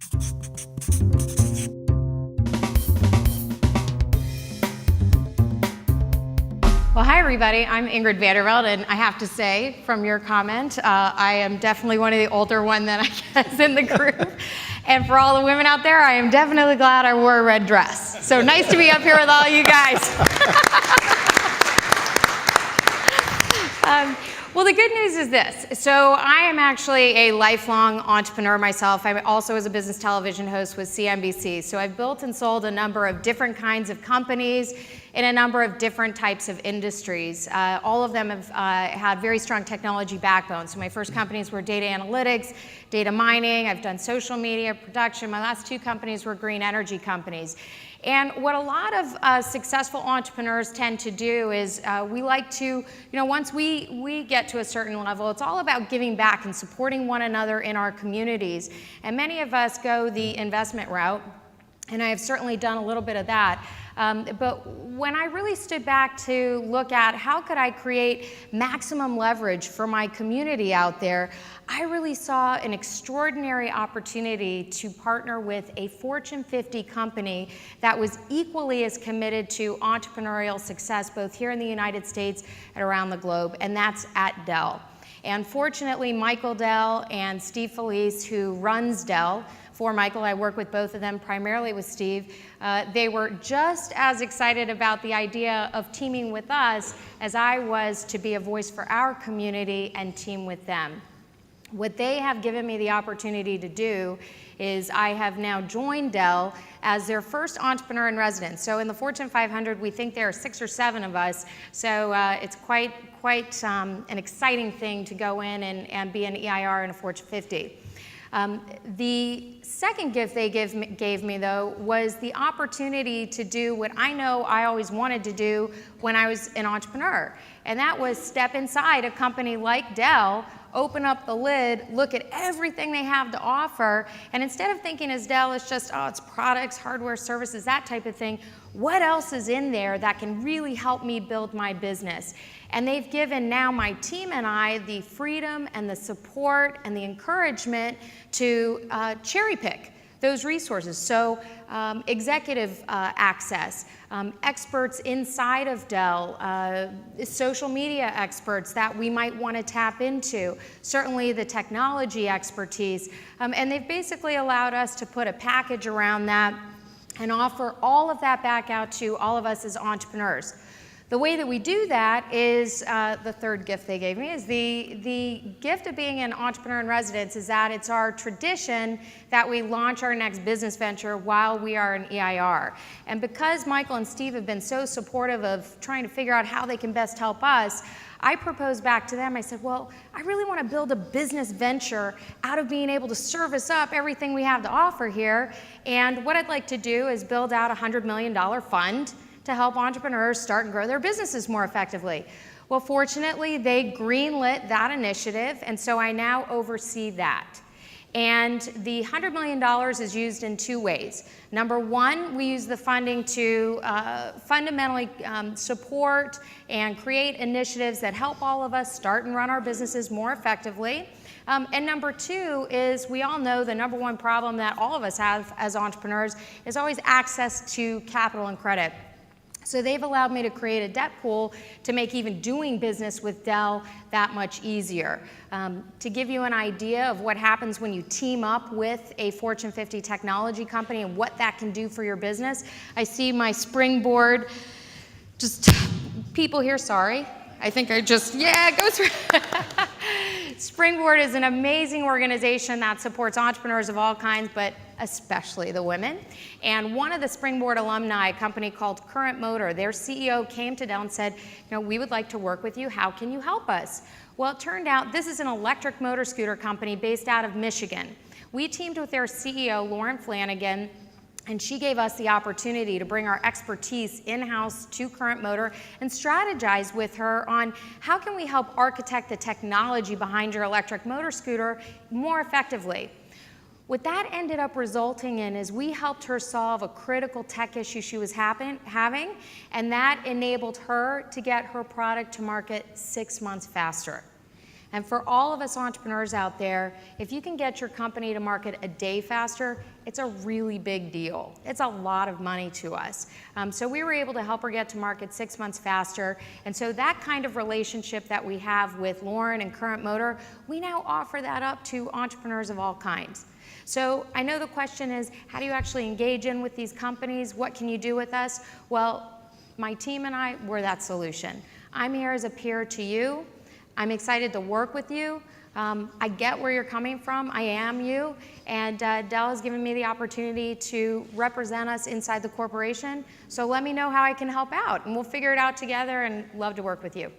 Well, hi everybody, I'm IngridVanderveldt, and I have to say, from your comment, I am definitely one of the older one that I guess in the group. And for all the women out there, I am definitely glad I wore a red dress. So nice to be up here with all you guys. Well, the good news is this. So I am actually a lifelong entrepreneur myself. I also was a business television host with CNBC. So I've built and sold a number of different kinds of companies in a number of different types of industries. All of them have had very strong technology backbones. So my first companies were data analytics, data mining. I've done social media production. My last two companies were green energy companies. And what a lot of successful entrepreneurs tend to do is we like to, once we get to a certain level, it's all about giving back and supporting one another in our communities. And many of us go the investment route, and I have certainly done a little bit of that. But when I really stood back to look at how could I create maximum leverage for my community out there, I really saw an extraordinary opportunity to partner with a Fortune 50 company that was equally as committed to entrepreneurial success, both here in the United States and around the globe, and that's at Dell. And fortunately, Michael Dell and Steve Felice, who runs Dell, for Michael, I work with both of them, primarily with Steve. They were just as excited about the idea of teaming with us as I was to be a voice for our community and team with them. What they have given me the opportunity to do is I have now joined Dell as their first entrepreneur in residence. So in the Fortune 500, we think there are 6 or 7 of us. So it's quite an exciting thing to go in and be an EIR in a Fortune 50. The second gift they gave me, though, was the opportunity to do what I know I always wanted to do when I was an entrepreneur, and that was step inside a company like Dell, open up the lid, look at everything they have to offer, and instead of thinking as Dell is just, it's products, hardware, services, that type of thing, what else is in there that can really help me build my business? And they've given now my team and I the freedom and the support and the encouragement to cherry pick those resources. So executive access, experts inside of Dell, social media experts that we might want to tap into, certainly the technology expertise. And they've basically allowed us to put a package around that and offer all of that back out to all of us as entrepreneurs. The way that we do that is, the third gift they gave me is the gift of being an entrepreneur in residence is that it's our tradition that we launch our next business venture while we are an EIR. And because Michael and Steve have been so supportive of trying to figure out how they can best help us, I proposed back to them, I said, well, I really want to build a business venture out of being able to service up everything we have to offer here. And what I'd like to do is build out a $100 million fund to help entrepreneurs start and grow their businesses more effectively. Well, fortunately, they greenlit that initiative, and so I now oversee that. And the $100 million is used in 2 ways. Number one, we use the funding to fundamentally support and create initiatives that help all of us start and run our businesses more effectively. And number 2 is we all know the number 1 problem that all of us have as entrepreneurs is always access to capital and credit. So they've allowed me to create a debt pool to make even doing business with Dell that much easier. To give you an idea of what happens when you team up with a Fortune 50 technology company and what that can do for your business, I see my Springboard, just people here, sorry. I think I just, yeah, it goes through. Springboard is an amazing organization that supports entrepreneurs of all kinds, but especially the women. And one of the Springboard alumni, a company called Current Motor, their CEO came to Dell and said, we would like to work with you. How can you help us? Well, it turned out this is an electric motor scooter company based out of Michigan. We teamed with their CEO, Lauren Flanagan, and she gave us the opportunity to bring our expertise in-house to Current Motor and strategize with her on how can we help architect the technology behind your electric motor scooter more effectively. What that ended up resulting in is we helped her solve a critical tech issue she was having, and that enabled her to get her product to market 6 months faster. And for all of us entrepreneurs out there, if you can get your company to market a day faster, it's a really big deal. It's a lot of money to us. So we were able to help her get to market 6 months faster. And so that kind of relationship that we have with Lauren and Current Motor, we now offer that up to entrepreneurs of all kinds. So I know the question is, how do you actually engage in with these companies? What can you do with us? Well, my team and I, we're that solution. I'm here as a peer to you. I'm excited to work with you. I get where you're coming from. I am you. And Dell has given me the opportunity to represent us inside the corporation. So let me know how I can help out, and we'll figure it out together, and love to work with you.